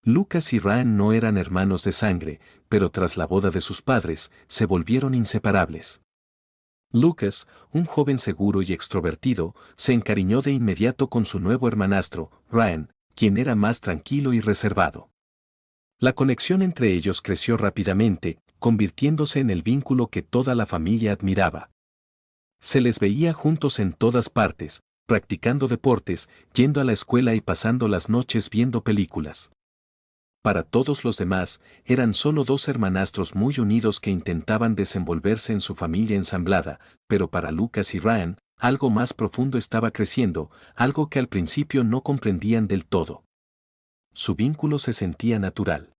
Lucas y Ryan no eran hermanos de sangre, pero tras la boda de sus padres, se volvieron inseparables. Lucas, un joven seguro y extrovertido, se encariñó de inmediato con su nuevo hermanastro, Ryan, quien era más tranquilo y reservado. La conexión entre ellos creció rápidamente, convirtiéndose en el vínculo que toda la familia admiraba. Se les veía juntos en todas partes, practicando deportes, yendo a la escuela y pasando las noches viendo películas. Para todos los demás, eran solo dos hermanastros muy unidos que intentaban desenvolverse en su familia ensamblada, pero para Lucas y Ryan, algo más profundo estaba creciendo, algo que al principio no comprendían del todo. Su vínculo se sentía natural.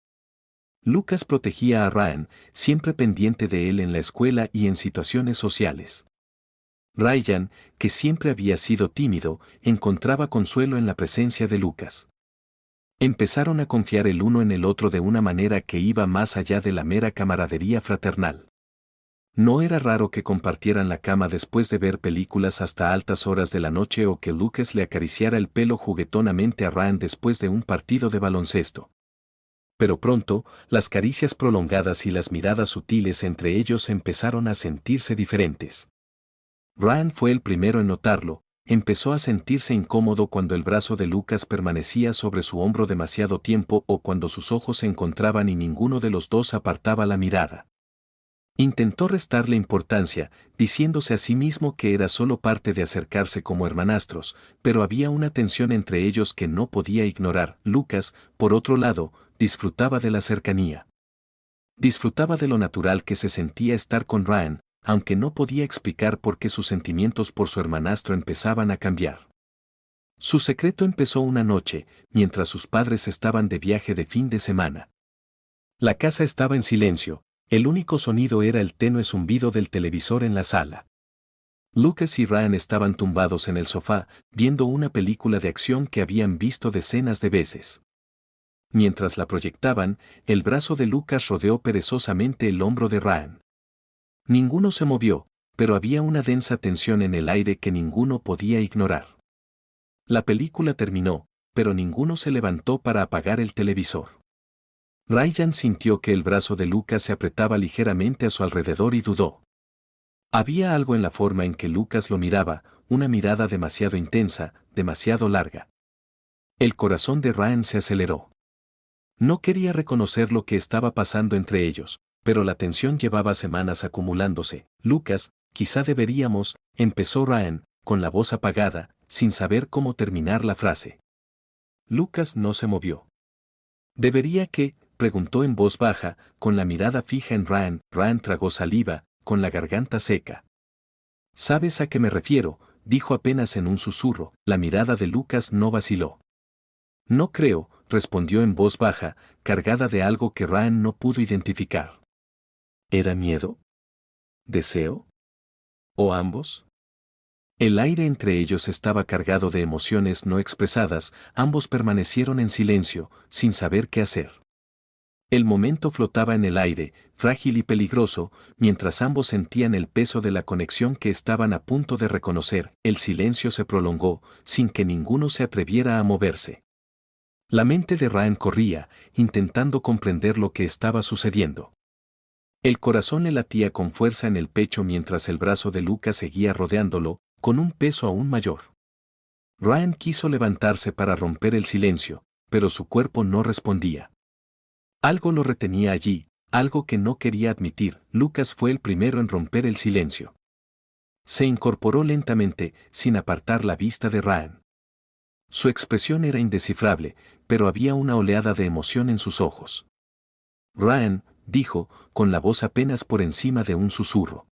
Lucas protegía a Ryan, siempre pendiente de él en la escuela y en situaciones sociales. Ryan, que siempre había sido tímido, encontraba consuelo en la presencia de Lucas. Empezaron a confiar el uno en el otro de una manera que iba más allá de la mera camaradería fraternal. No era raro que compartieran la cama después de ver películas hasta altas horas de la noche o que Lucas le acariciara el pelo juguetonamente a Ryan después de un partido de baloncesto. Pero pronto, las caricias prolongadas y las miradas sutiles entre ellos empezaron a sentirse diferentes. Ryan fue el primero en notarlo. Empezó a sentirse incómodo cuando el brazo de Lucas permanecía sobre su hombro demasiado tiempo o cuando sus ojos se encontraban y ninguno de los dos apartaba la mirada. Intentó restarle importancia, diciéndose a sí mismo que era solo parte de acercarse como hermanastros, pero había una tensión entre ellos que no podía ignorar. Lucas, por otro lado, disfrutaba de la cercanía. Disfrutaba de lo natural que se sentía estar con Ryan, aunque no podía explicar por qué sus sentimientos por su hermanastro empezaban a cambiar. Su secreto empezó una noche, mientras sus padres estaban de viaje de fin de semana. La casa estaba en silencio, el único sonido era el tenue zumbido del televisor en la sala. Lucas y Ryan estaban tumbados en el sofá, viendo una película de acción que habían visto decenas de veces. Mientras la proyectaban, el brazo de Lucas rodeó perezosamente el hombro de Ryan. Ninguno se movió, pero había una densa tensión en el aire que ninguno podía ignorar. La película terminó, pero ninguno se levantó para apagar el televisor. Ryan sintió que el brazo de Lucas se apretaba ligeramente a su alrededor y dudó. Había algo en la forma en que Lucas lo miraba, una mirada demasiado intensa, demasiado larga. El corazón de Ryan se aceleró. No quería reconocer lo que estaba pasando entre ellos, pero la tensión llevaba semanas acumulándose. Lucas, quizá deberíamos, empezó Ryan, con la voz apagada, sin saber cómo terminar la frase. Lucas no se movió. ¿Debería qué?, preguntó en voz baja, con la mirada fija en Ryan. Ryan tragó saliva, con la garganta seca. ¿Sabes a qué me refiero?, dijo apenas en un susurro. La mirada de Lucas no vaciló. No creo, respondió en voz baja, cargada de algo que Ryan no pudo identificar. ¿Era miedo? ¿Deseo? ¿O ambos? El aire entre ellos estaba cargado de emociones no expresadas, ambos permanecieron en silencio, sin saber qué hacer. El momento flotaba en el aire, frágil y peligroso, mientras ambos sentían el peso de la conexión que estaban a punto de reconocer. El silencio se prolongó, sin que ninguno se atreviera a moverse. La mente de Ryan corría, intentando comprender lo que estaba sucediendo. El corazón le latía con fuerza en el pecho mientras el brazo de Lucas seguía rodeándolo, con un peso aún mayor. Ryan quiso levantarse para romper el silencio, pero su cuerpo no respondía. Algo lo retenía allí, algo que no quería admitir. Lucas fue el primero en romper el silencio. Se incorporó lentamente, sin apartar la vista de Ryan. Su expresión era indescifrable, pero había una oleada de emoción en sus ojos. Ryan, dijo, con la voz apenas por encima de un susurro.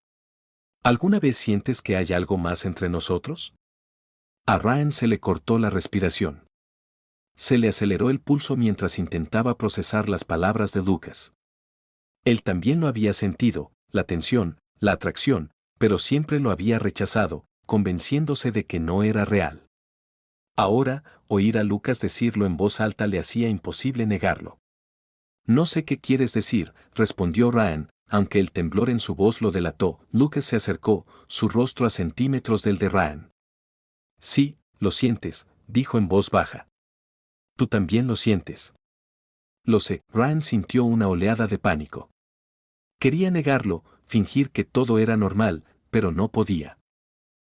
¿Alguna vez sientes que hay algo más entre nosotros? A Ryan se le cortó la respiración. Se le aceleró el pulso mientras intentaba procesar las palabras de Lucas. Él también lo había sentido, la tensión, la atracción, pero siempre lo había rechazado, convenciéndose de que no era real. Ahora, oír a Lucas decirlo en voz alta le hacía imposible negarlo. No sé qué quieres decir, respondió Ryan, aunque el temblor en su voz lo delató. Lucas se acercó, su rostro a centímetros del de Ryan. Sí, lo sientes, dijo en voz baja. Tú también lo sientes. Lo sé, Ryan sintió una oleada de pánico. Quería negarlo, fingir que todo era normal, pero no podía.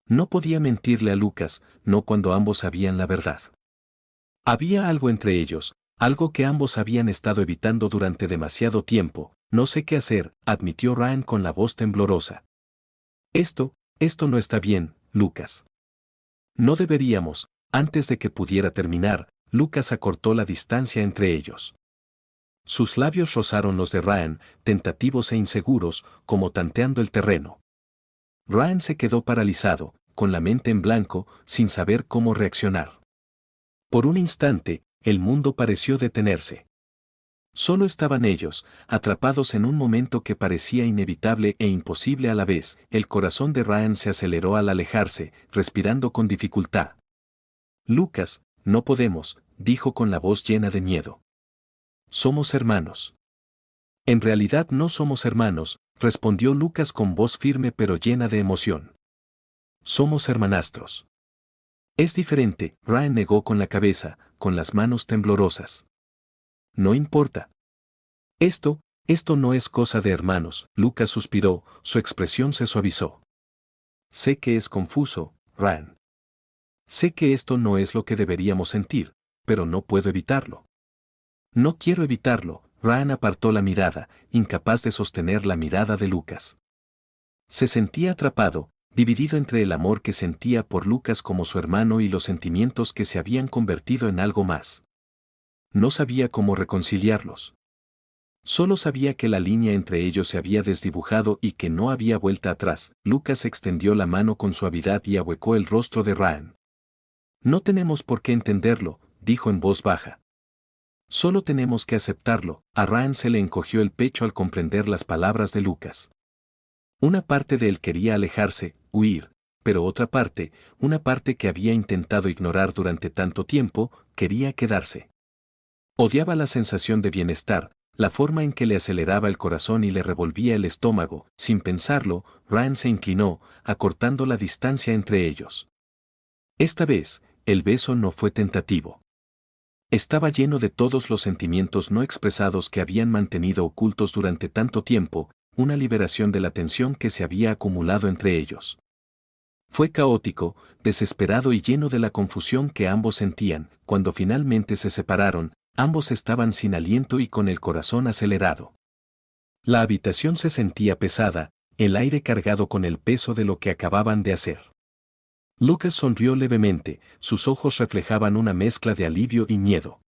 No podía mentirle a Lucas, no cuando ambos sabían la verdad. Había algo entre ellos, algo que ambos habían estado evitando durante demasiado tiempo. No sé qué hacer, admitió Ryan con la voz temblorosa. Esto no está bien, Lucas. No deberíamos. Antes de que pudiera terminar, Lucas acortó la distancia entre ellos. Sus labios rozaron los de Ryan, tentativos e inseguros, como tanteando el terreno. Ryan se quedó paralizado, con la mente en blanco, sin saber cómo reaccionar. Por un instante, el mundo pareció detenerse. Solo estaban ellos, atrapados en un momento que parecía inevitable e imposible a la vez. El corazón de Ryan se aceleró al alejarse, respirando con dificultad. Lucas, no podemos, dijo con la voz llena de miedo. Somos hermanos. En realidad no somos hermanos, respondió Lucas con voz firme pero llena de emoción. Somos hermanastros. Es diferente, Ryan negó con la cabeza, con las manos temblorosas. No importa. Esto no es cosa de hermanos, Lucas suspiró, su expresión se suavizó. Sé que es confuso, Ryan. Sé que esto no es lo que deberíamos sentir, pero no puedo evitarlo. No quiero evitarlo, Ryan apartó la mirada, incapaz de sostener la mirada de Lucas. Se sentía atrapado, dividido entre el amor que sentía por Lucas como su hermano y los sentimientos que se habían convertido en algo más. No sabía cómo reconciliarlos. Solo sabía que la línea entre ellos se había desdibujado y que no había vuelta atrás. Lucas extendió la mano con suavidad y ahuecó el rostro de Ryan. No tenemos por qué entenderlo, dijo en voz baja. Solo tenemos que aceptarlo. A Ryan se le encogió el pecho al comprender las palabras de Lucas. Una parte de él quería alejarse, huir, pero otra parte, una parte que había intentado ignorar durante tanto tiempo, quería quedarse. Odiaba la sensación de bienestar, la forma en que le aceleraba el corazón y le revolvía el estómago. Sin pensarlo, Ryan se inclinó, acortando la distancia entre ellos. Esta vez, el beso no fue tentativo. Estaba lleno de todos los sentimientos no expresados que habían mantenido ocultos durante tanto tiempo, una liberación de la tensión que se había acumulado entre ellos. Fue caótico, desesperado y lleno de la confusión que ambos sentían. Cuando finalmente se separaron, ambos estaban sin aliento y con el corazón acelerado. La habitación se sentía pesada, el aire cargado con el peso de lo que acababan de hacer. Lucas sonrió levemente, sus ojos reflejaban una mezcla de alivio y miedo.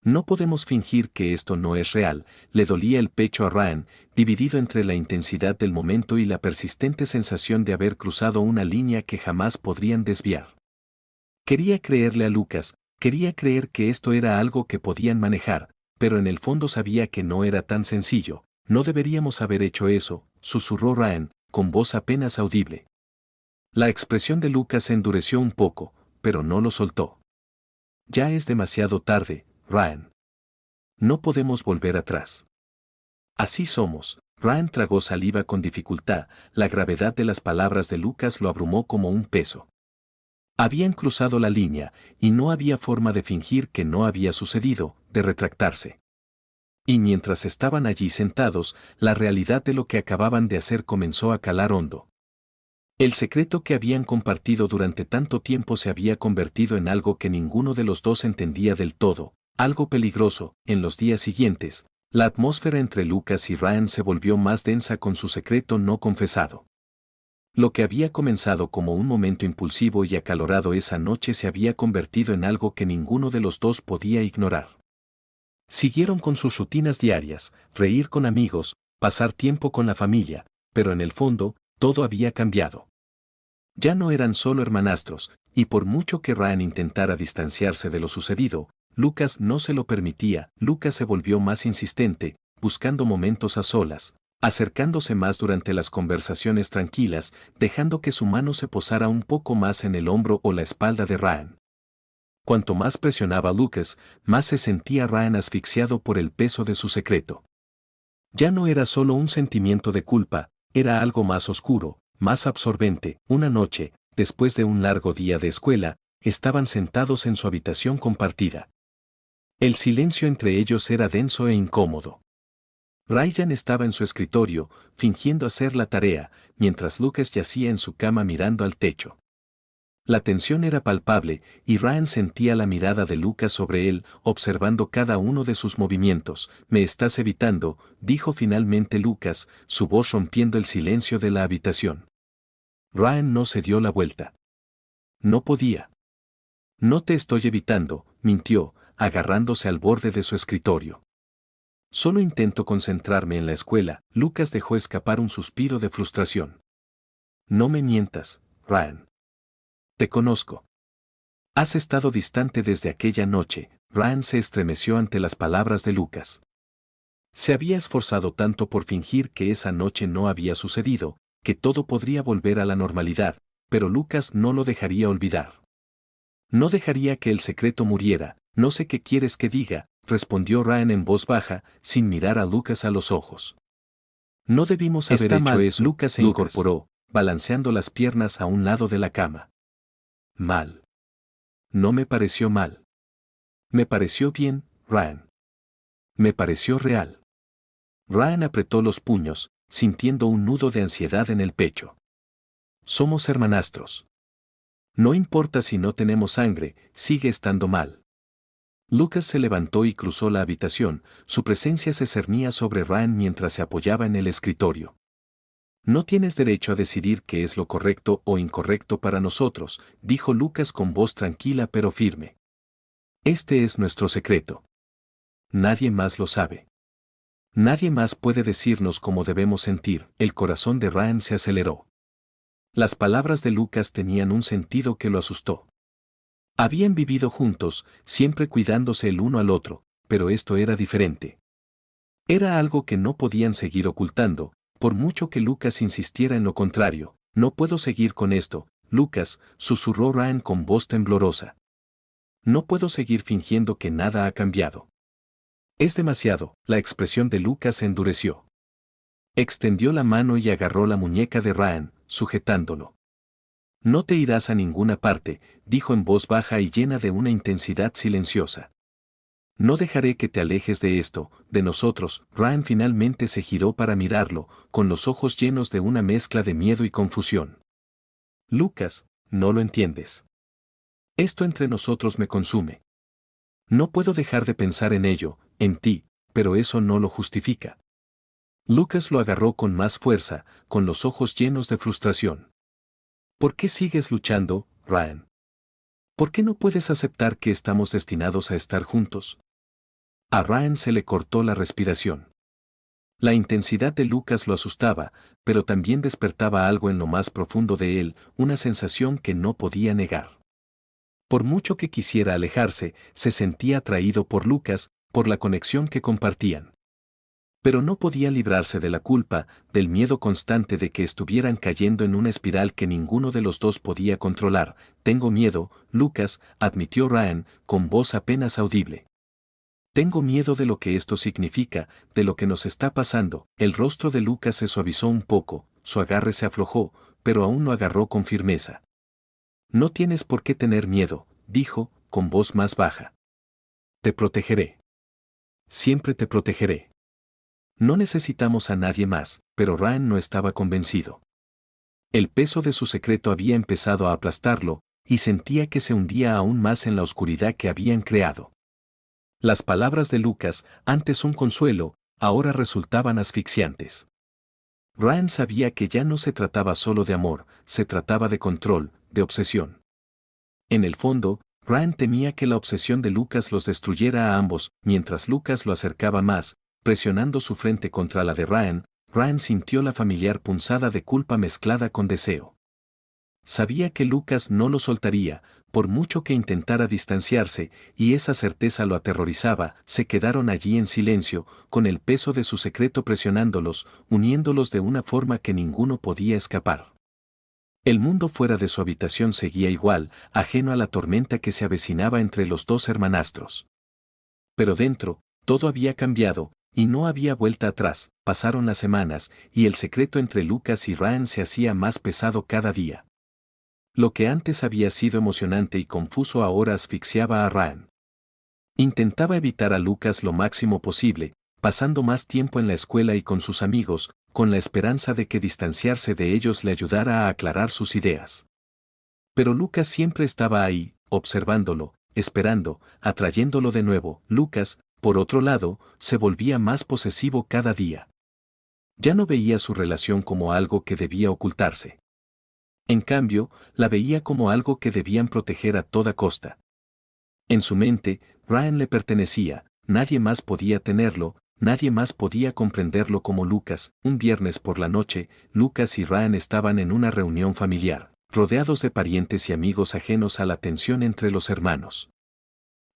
No podemos fingir que esto no es real, le dolía el pecho a Ryan, dividido entre la intensidad del momento y la persistente sensación de haber cruzado una línea que jamás podrían desviar. Quería creerle a Lucas, quería creer que esto era algo que podían manejar, pero en el fondo sabía que no era tan sencillo. No deberíamos haber hecho eso, susurró Ryan, con voz apenas audible. La expresión de Lucas se endureció un poco, pero no lo soltó. Ya es demasiado tarde, Ryan. No podemos volver atrás. Así somos. Ryan tragó saliva con dificultad, la gravedad de las palabras de Lucas lo abrumó como un peso. Habían cruzado la línea, y no había forma de fingir que no había sucedido, de retractarse. Y mientras estaban allí sentados, la realidad de lo que acababan de hacer comenzó a calar hondo. El secreto que habían compartido durante tanto tiempo se había convertido en algo que ninguno de los dos entendía del todo, algo peligroso. En los días siguientes, la atmósfera entre Lucas y Ryan se volvió más densa con su secreto no confesado. Lo que había comenzado como un momento impulsivo y acalorado esa noche se había convertido en algo que ninguno de los dos podía ignorar. Siguieron con sus rutinas diarias, reír con amigos, pasar tiempo con la familia, pero en el fondo, todo había cambiado. Ya no eran solo hermanastros, y por mucho que Ryan intentara distanciarse de lo sucedido, Lucas no se lo permitía. Lucas se volvió más insistente, buscando momentos a solas, acercándose más durante las conversaciones tranquilas, dejando que su mano se posara un poco más en el hombro o la espalda de Ryan. Cuanto más presionaba a Lucas, más se sentía Ryan asfixiado por el peso de su secreto. Ya no era solo un sentimiento de culpa, era algo más oscuro, más absorbente. Una noche, después de un largo día de escuela, estaban sentados en su habitación compartida. El silencio entre ellos era denso e incómodo. Ryan estaba en su escritorio, fingiendo hacer la tarea, mientras Lucas yacía en su cama mirando al techo. La tensión era palpable, y Ryan sentía la mirada de Lucas sobre él, observando cada uno de sus movimientos. «Me estás evitando», dijo finalmente Lucas, su voz rompiendo el silencio de la habitación. Ryan no se dio la vuelta. No podía. «No te estoy evitando», mintió, agarrándose al borde de su escritorio. «Solo intento concentrarme en la escuela». Lucas dejó escapar un suspiro de frustración. «No me mientas, Ryan. Te conozco». «Has estado distante desde aquella noche». Ryan se estremeció ante las palabras de Lucas. Se había esforzado tanto por fingir que esa noche no había sucedido, que todo podría volver a la normalidad, pero Lucas no lo dejaría olvidar. No dejaría que el secreto muriera. «No sé qué quieres que diga», respondió Ryan en voz baja, sin mirar a Lucas a los ojos. «No debimos haber hecho eso». Lucas se incorporó, balanceando las piernas a un lado de la cama. «Mal. No me pareció mal. Me pareció bien, Ryan. Me pareció real». Ryan apretó los puños, sintiendo un nudo de ansiedad en el pecho. «Somos hermanastros. No importa si no tenemos sangre, sigue estando mal». Lucas se levantó y cruzó la habitación, su presencia se cernía sobre Ryan mientras se apoyaba en el escritorio. «No tienes derecho a decidir qué es lo correcto o incorrecto para nosotros», dijo Lucas con voz tranquila pero firme. «Este es nuestro secreto. Nadie más lo sabe. Nadie más puede decirnos cómo debemos sentir». El corazón de Ryan se aceleró. Las palabras de Lucas tenían un sentido que lo asustó. Habían vivido juntos, siempre cuidándose el uno al otro, pero esto era diferente. Era algo que no podían seguir ocultando, por mucho que Lucas insistiera en lo contrario. «No puedo seguir con esto, Lucas», susurró Ryan con voz temblorosa. «No puedo seguir fingiendo que nada ha cambiado. Es demasiado». La expresión de Lucas se endureció. Extendió la mano y agarró la muñeca de Ryan, sujetándolo. «No te irás a ninguna parte», dijo en voz baja y llena de una intensidad silenciosa. «No dejaré que te alejes de esto, de nosotros». Ryan finalmente se giró para mirarlo, con los ojos llenos de una mezcla de miedo y confusión. «Lucas, no lo entiendes. Esto entre nosotros me consume. No puedo dejar de pensar en ello, en ti, pero eso no lo justifica». Lucas lo agarró con más fuerza, con los ojos llenos de frustración. «¿Por qué sigues luchando, Ryan? ¿Por qué no puedes aceptar que estamos destinados a estar juntos?» A Ryan se le cortó la respiración. La intensidad de Lucas lo asustaba, pero también despertaba algo en lo más profundo de él, una sensación que no podía negar. Por mucho que quisiera alejarse, se sentía atraído por Lucas, por la conexión que compartían. Pero no podía librarse de la culpa, del miedo constante de que estuvieran cayendo en una espiral que ninguno de los dos podía controlar. «Tengo miedo, Lucas», admitió Ryan, con voz apenas audible. «Tengo miedo de lo que esto significa, de lo que nos está pasando». El rostro de Lucas se suavizó un poco, su agarre se aflojó, pero aún lo agarró con firmeza. «No tienes por qué tener miedo», dijo, con voz más baja. «Te protegeré. Siempre te protegeré». No necesitamos a nadie más, pero Ryan no estaba convencido. El peso de su secreto había empezado a aplastarlo, y sentía que se hundía aún más en la oscuridad que habían creado. Las palabras de Lucas, antes un consuelo, ahora resultaban asfixiantes. Ryan sabía que ya no se trataba solo de amor, se trataba de control, de obsesión. En el fondo, Ryan temía que la obsesión de Lucas los destruyera a ambos. Mientras Lucas lo acercaba más, presionando su frente contra la de Ryan, Ryan sintió la familiar punzada de culpa mezclada con deseo. Sabía que Lucas no lo soltaría, por mucho que intentara distanciarse, y esa certeza lo aterrorizaba. Se quedaron allí en silencio, con el peso de su secreto presionándolos, uniéndolos de una forma que ninguno podía escapar. El mundo fuera de su habitación seguía igual, ajeno a la tormenta que se avecinaba entre los dos hermanastros. Pero dentro, todo había cambiado, y no había vuelta atrás. Pasaron las semanas, y el secreto entre Lucas y Ryan se hacía más pesado cada día. Lo que antes había sido emocionante y confuso ahora asfixiaba a Ryan. Intentaba evitar a Lucas lo máximo posible, pasando más tiempo en la escuela y con sus amigos, con la esperanza de que distanciarse de ellos le ayudara a aclarar sus ideas. Pero Lucas siempre estaba ahí, observándolo, esperando, atrayéndolo de nuevo. Lucas, por otro lado, se volvía más posesivo cada día. Ya no veía su relación como algo que debía ocultarse. En cambio, la veía como algo que debían proteger a toda costa. En su mente, Ryan le pertenecía, nadie más podía tenerlo, nadie más podía comprenderlo como Lucas. Un viernes por la noche, Lucas y Ryan estaban en una reunión familiar, rodeados de parientes y amigos ajenos a la tensión entre los hermanos.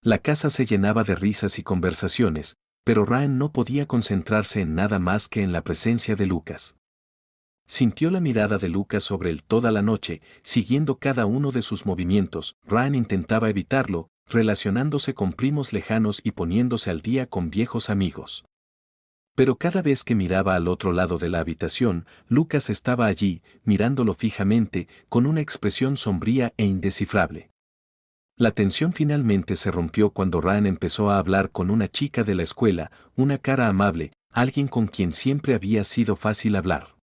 La casa se llenaba de risas y conversaciones, pero Ryan no podía concentrarse en nada más que en la presencia de Lucas. Sintió la mirada de Lucas sobre él toda la noche, siguiendo cada uno de sus movimientos. Ryan intentaba evitarlo, relacionándose con primos lejanos y poniéndose al día con viejos amigos. Pero cada vez que miraba al otro lado de la habitación, Lucas estaba allí, mirándolo fijamente, con una expresión sombría e indescifrable. La tensión finalmente se rompió cuando Ryan empezó a hablar con una chica de la escuela, una cara amable, alguien con quien siempre había sido fácil hablar.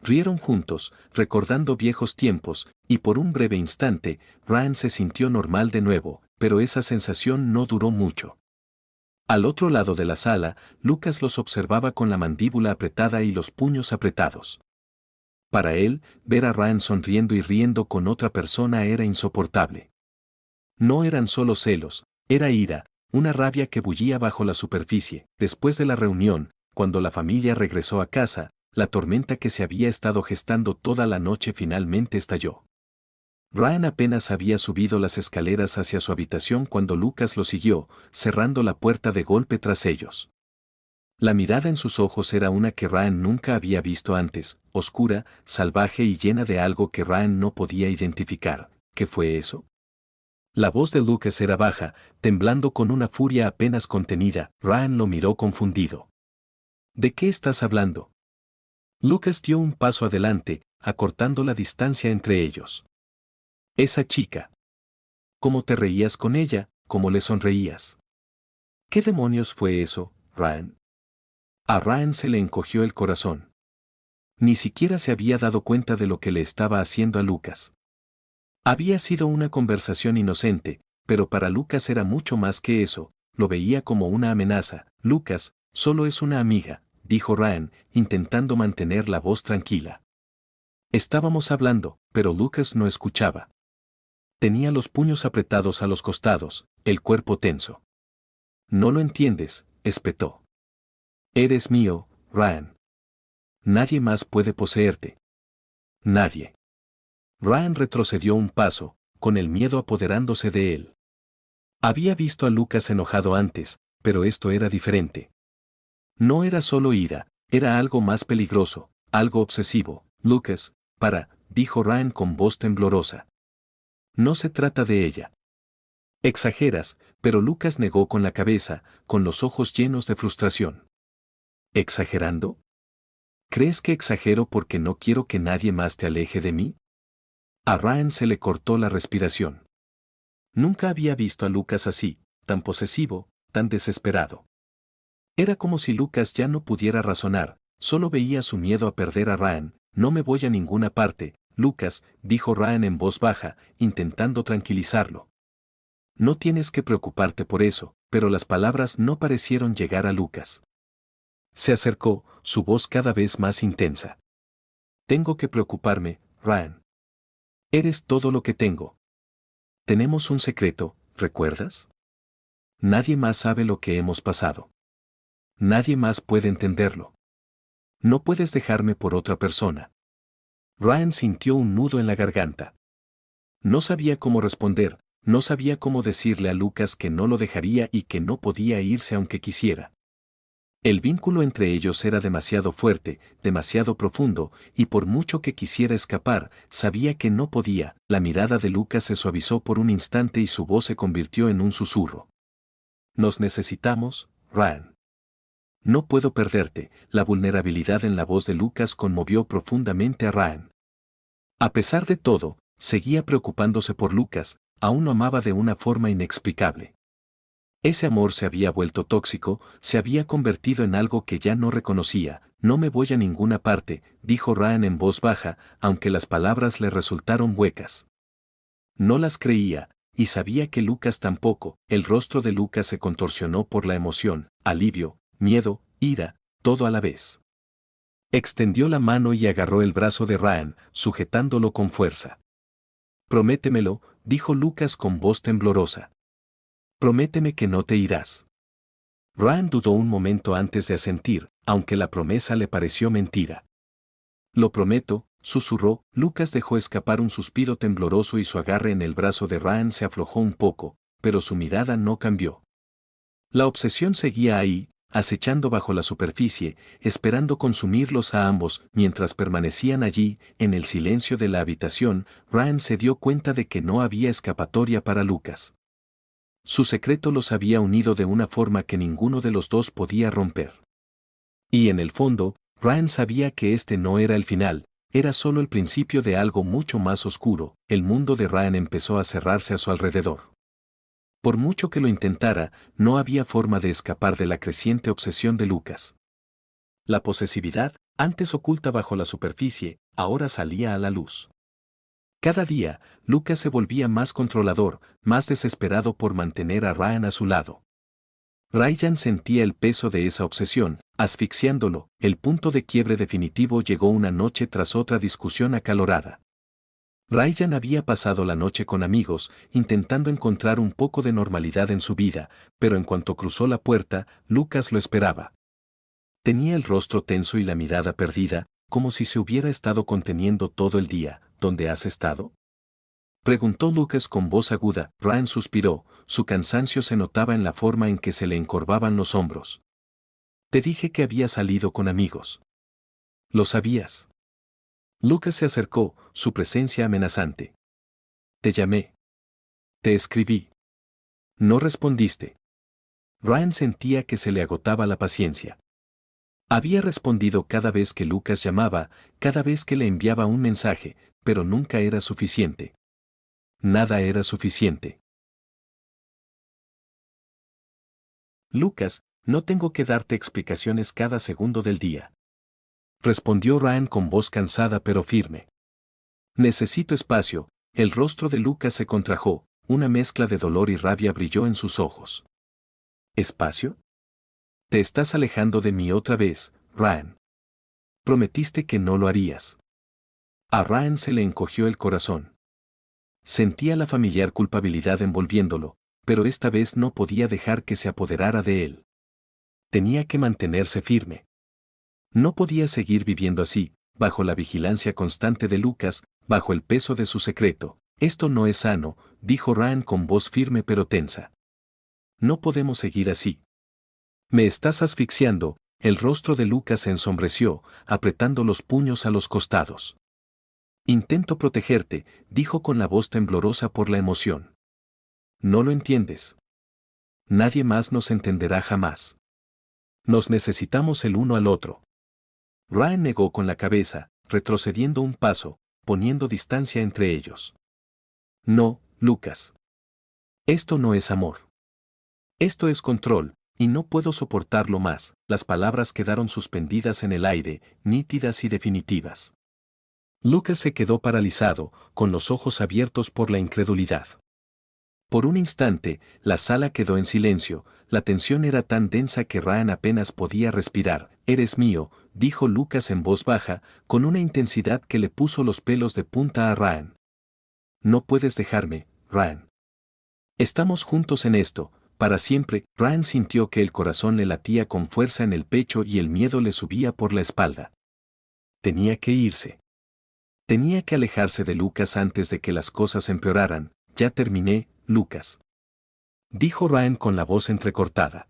Rieron juntos, recordando viejos tiempos, y por un breve instante, Ryan se sintió normal de nuevo, pero esa sensación no duró mucho. Al otro lado de la sala, Lucas los observaba con la mandíbula apretada y los puños apretados. Para él, ver a Ryan sonriendo y riendo con otra persona era insoportable. No eran solo celos, era ira, una rabia que bullía bajo la superficie. Después de la reunión, cuando la familia regresó a casa, la tormenta que se había estado gestando toda la noche finalmente estalló. Ryan apenas había subido las escaleras hacia su habitación cuando Lucas lo siguió, cerrando la puerta de golpe tras ellos. La mirada en sus ojos era una que Ryan nunca había visto antes, oscura, salvaje y llena de algo que Ryan no podía identificar. ¿Qué fue eso? La voz de Lucas era baja, temblando con una furia apenas contenida. Ryan lo miró confundido. ¿De qué estás hablando? Lucas dio un paso adelante, acortando la distancia entre ellos. Esa chica. ¿Cómo te reías con ella? ¿Cómo le sonreías? ¿Qué demonios fue eso, Ryan? A Ryan se le encogió el corazón. Ni siquiera se había dado cuenta de lo que le estaba haciendo a Lucas. Había sido una conversación inocente, pero para Lucas era mucho más que eso, lo veía como una amenaza. Lucas, solo es una amiga, dijo Ryan, intentando mantener la voz tranquila. Estábamos hablando, pero Lucas no escuchaba. Tenía los puños apretados a los costados, el cuerpo tenso. No lo entiendes, espetó. Eres mío, Ryan. Nadie más puede poseerte. Nadie. Ryan retrocedió un paso, con el miedo apoderándose de él. Había visto a Lucas enojado antes, pero esto era diferente. No era solo ira, era algo más peligroso, algo obsesivo. Lucas, dijo Ryan con voz temblorosa. No se trata de ella. Exageras, pero Lucas negó con la cabeza, con los ojos llenos de frustración. ¿Exagerando? ¿Crees que exagero porque no quiero que nadie más te aleje de mí? A Ryan se le cortó la respiración. Nunca había visto a Lucas así, tan posesivo, tan desesperado. Era como si Lucas ya no pudiera razonar, solo veía su miedo a perder a Ryan. No me voy a ninguna parte, Lucas, dijo Ryan en voz baja, intentando tranquilizarlo. No tienes que preocuparte por eso, pero las palabras no parecieron llegar a Lucas. Se acercó, su voz cada vez más intensa. Tengo que preocuparme, Ryan. Eres todo lo que tengo. Tenemos un secreto, ¿recuerdas? Nadie más sabe lo que hemos pasado. Nadie más puede entenderlo. No puedes dejarme por otra persona. Ryan sintió un nudo en la garganta. No sabía cómo responder, no sabía cómo decirle a Lucas que no lo dejaría y que no podía irse aunque quisiera. El vínculo entre ellos era demasiado fuerte, demasiado profundo, y por mucho que quisiera escapar, sabía que no podía. La mirada de Lucas se suavizó por un instante y su voz se convirtió en un susurro. Nos necesitamos, Ryan. No puedo perderte. La vulnerabilidad en la voz de Lucas conmovió profundamente a Ryan. A pesar de todo, seguía preocupándose por Lucas, aún lo amaba de una forma inexplicable. Ese amor se había vuelto tóxico, se había convertido en algo que ya no reconocía. No me voy a ninguna parte, dijo Ryan en voz baja, aunque las palabras le resultaron huecas. No las creía, y sabía que Lucas tampoco. El rostro de Lucas se contorsionó por la emoción, alivio, miedo, ira, todo a la vez. Extendió la mano y agarró el brazo de Ryan, sujetándolo con fuerza. Prométemelo, dijo Lucas con voz temblorosa. Prométeme que no te irás. Ryan dudó un momento antes de asentir, aunque la promesa le pareció mentira. Lo prometo, susurró. Lucas dejó escapar un suspiro tembloroso y su agarre en el brazo de Ryan se aflojó un poco, pero su mirada no cambió. La obsesión seguía ahí, acechando bajo la superficie, esperando consumirlos a ambos. Mientras permanecían allí, en el silencio de la habitación, Ryan se dio cuenta de que no había escapatoria para Lucas. Su secreto los había unido de una forma que ninguno de los dos podía romper. Y en el fondo, Ryan sabía que este no era el final, era solo el principio de algo mucho más oscuro. El mundo de Ryan empezó a cerrarse a su alrededor. Por mucho que lo intentara, no había forma de escapar de la creciente obsesión de Lucas. La posesividad, antes oculta bajo la superficie, ahora salía a la luz. Cada día, Lucas se volvía más controlador, más desesperado por mantener a Ryan a su lado. Ryan sentía el peso de esa obsesión, asfixiándolo. El punto de quiebre definitivo llegó una noche tras otra discusión acalorada. Ryan había pasado la noche con amigos, intentando encontrar un poco de normalidad en su vida, pero en cuanto cruzó la puerta, Lucas lo esperaba. Tenía el rostro tenso y la mirada perdida, como si se hubiera estado conteniendo todo el día. ¿Dónde has estado?, preguntó Lucas con voz aguda. Ryan suspiró, su cansancio se notaba en la forma en que se le encorvaban los hombros. Te dije que había salido con amigos. ¿Lo sabías? Lucas se acercó, su presencia amenazante. Te llamé. Te escribí. No respondiste. Ryan sentía que se le agotaba la paciencia. Había respondido cada vez que Lucas llamaba, cada vez que le enviaba un mensaje, pero nunca era suficiente. Nada era suficiente. Lucas, no tengo que darte explicaciones cada segundo del día. Respondió Ryan con voz cansada pero firme. Necesito espacio. El rostro de Lucas se contrajo, una mezcla de dolor y rabia brilló en sus ojos. ¿Espacio? Te estás alejando de mí otra vez, Ryan. Prometiste que no lo harías. A Ryan se le encogió el corazón. Sentía la familiar culpabilidad envolviéndolo, pero esta vez no podía dejar que se apoderara de él. Tenía que mantenerse firme. No podía seguir viviendo así, bajo la vigilancia constante de Lucas, bajo el peso de su secreto. Esto no es sano, dijo Ryan con voz firme pero tensa. No podemos seguir así. Me estás asfixiando. El rostro de Lucas se ensombreció, apretando los puños a los costados. Intento protegerte, dijo con la voz temblorosa por la emoción. No lo entiendes. Nadie más nos entenderá jamás. Nos necesitamos el uno al otro. Ryan negó con la cabeza, retrocediendo un paso, poniendo distancia entre ellos. No, Lucas. Esto no es amor. Esto es control, y no puedo soportarlo más. Las palabras quedaron suspendidas en el aire, nítidas y definitivas. Lucas se quedó paralizado, con los ojos abiertos por la incredulidad. Por un instante, la sala quedó en silencio, la tensión era tan densa que Ryan apenas podía respirar. Eres mío, dijo Lucas en voz baja, con una intensidad que le puso los pelos de punta a Ryan. No puedes dejarme, Ryan. Estamos juntos en esto, para siempre. Ryan sintió que el corazón le latía con fuerza en el pecho y el miedo le subía por la espalda. Tenía que irse. Tenía que alejarse de Lucas antes de que las cosas empeoraran. Ya terminé, Lucas. Dijo Ryan con la voz entrecortada.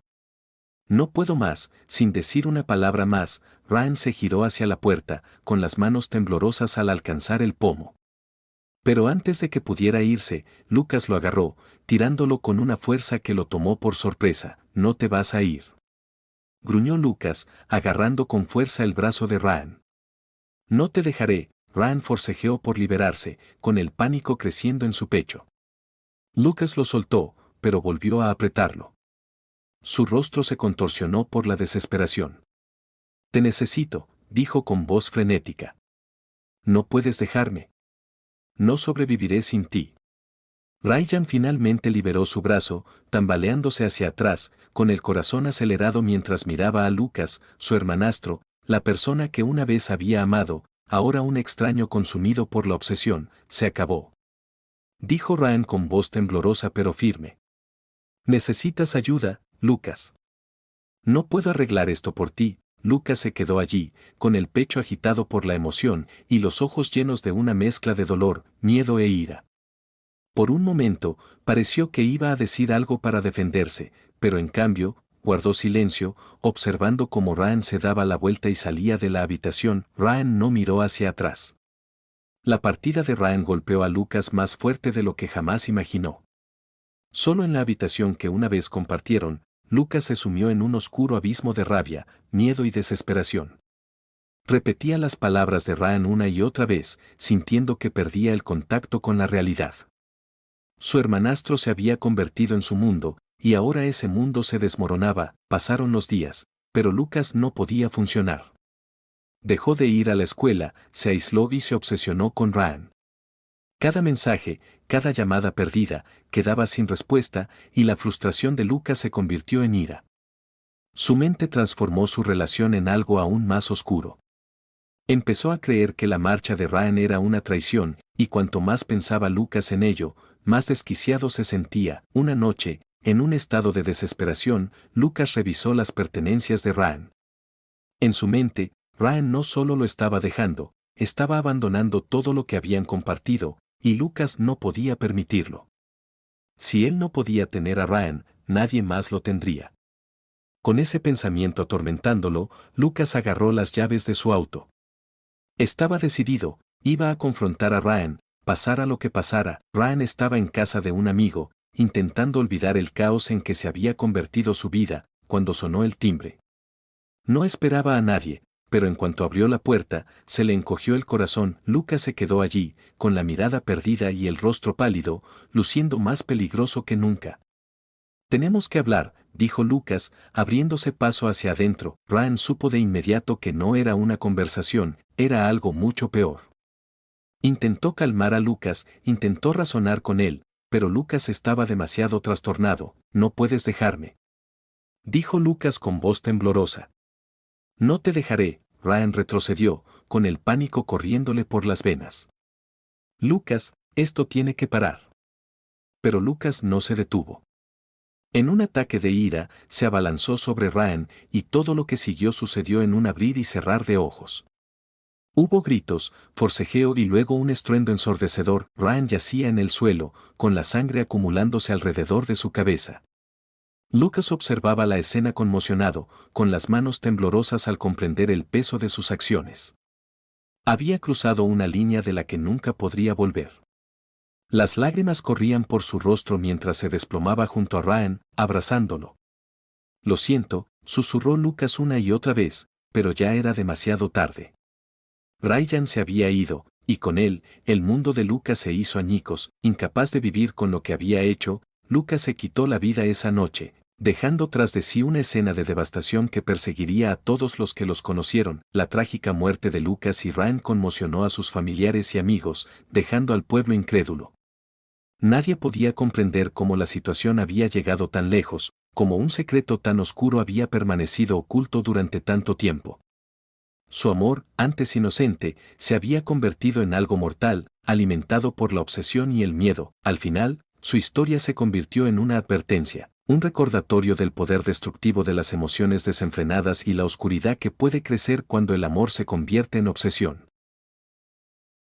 No puedo más. Sin decir una palabra más, Ryan se giró hacia la puerta, con las manos temblorosas al alcanzar el pomo. Pero antes de que pudiera irse, Lucas lo agarró, tirándolo con una fuerza que lo tomó por sorpresa. No te vas a ir. Gruñó Lucas, agarrando con fuerza el brazo de Ryan. No te dejaré. Ryan forcejeó por liberarse, con el pánico creciendo en su pecho. Lucas lo soltó, pero volvió a apretarlo. Su rostro se contorsionó por la desesperación. Te necesito, dijo con voz frenética. No puedes dejarme. No sobreviviré sin ti. Ryan finalmente liberó su brazo, tambaleándose hacia atrás, con el corazón acelerado mientras miraba a Lucas, su hermanastro, la persona que una vez había amado, ahora un extraño consumido por la obsesión. Se acabó. Dijo Ryan con voz temblorosa pero firme. Necesitas ayuda, Lucas. No puedo arreglar esto por ti. Lucas se quedó allí, con el pecho agitado por la emoción y los ojos llenos de una mezcla de dolor, miedo e ira. Por un momento, pareció que iba a decir algo para defenderse, pero en cambio, guardó silencio, observando cómo Ryan se daba la vuelta y salía de la habitación. Ryan no miró hacia atrás. La partida de Ryan golpeó a Lucas más fuerte de lo que jamás imaginó. Solo en la habitación que una vez compartieron, Lucas se sumió en un oscuro abismo de rabia, miedo y desesperación. Repetía las palabras de Ryan una y otra vez, sintiendo que perdía el contacto con la realidad. Su hermanastro se había convertido en su mundo, y ahora ese mundo se desmoronaba. Pasaron los días, pero Lucas no podía funcionar. Dejó de ir a la escuela, se aisló y se obsesionó con Ryan. Cada mensaje, cada llamada perdida, quedaba sin respuesta, y la frustración de Lucas se convirtió en ira. Su mente transformó su relación en algo aún más oscuro. Empezó a creer que la marcha de Ryan era una traición, y cuanto más pensaba Lucas en ello, más desquiciado se sentía. Una noche, en un estado de desesperación, Lucas revisó las pertenencias de Ryan. En su mente, Ryan no solo lo estaba dejando, estaba abandonando todo lo que habían compartido, y Lucas no podía permitirlo. Si él no podía tener a Ryan, nadie más lo tendría. Con ese pensamiento atormentándolo, Lucas agarró las llaves de su auto. Estaba decidido, iba a confrontar a Ryan, pasara lo que pasara. Ryan estaba en casa de un amigo, intentando olvidar el caos en que se había convertido su vida, cuando sonó el timbre. No esperaba a nadie, pero en cuanto abrió la puerta, se le encogió el corazón. Lucas se quedó allí, con la mirada perdida y el rostro pálido, luciendo más peligroso que nunca. Tenemos que hablar, dijo Lucas, abriéndose paso hacia adentro. Ryan supo de inmediato que no era una conversación, era algo mucho peor. Intentó calmar a Lucas, intentó razonar con él, pero Lucas estaba demasiado trastornado. No puedes dejarme, dijo Lucas con voz temblorosa. No te dejaré. Ryan retrocedió, con el pánico corriéndole por las venas. Lucas, esto tiene que parar. Pero Lucas no se detuvo. En un ataque de ira, se abalanzó sobre Ryan, y todo lo que siguió sucedió en un abrir y cerrar de ojos. Hubo gritos, forcejeo y luego un estruendo ensordecedor. Ryan yacía en el suelo, con la sangre acumulándose alrededor de su cabeza. Lucas observaba la escena conmocionado, con las manos temblorosas al comprender el peso de sus acciones. Había cruzado una línea de la que nunca podría volver. Las lágrimas corrían por su rostro mientras se desplomaba junto a Ryan, abrazándolo. Lo siento, susurró Lucas una y otra vez, pero ya era demasiado tarde. Ryan se había ido, y con él, el mundo de Lucas se hizo añicos. Incapaz de vivir con lo que había hecho, Lucas se quitó la vida esa noche, dejando tras de sí una escena de devastación que perseguiría a todos los que los conocieron. La trágica muerte de Lucas y Ryan conmocionó a sus familiares y amigos, dejando al pueblo incrédulo. Nadie podía comprender cómo la situación había llegado tan lejos, cómo un secreto tan oscuro había permanecido oculto durante tanto tiempo. Su amor, antes inocente, se había convertido en algo mortal, alimentado por la obsesión y el miedo. Al final, su historia se convirtió en una advertencia, un recordatorio del poder destructivo de las emociones desenfrenadas y la oscuridad que puede crecer cuando el amor se convierte en obsesión.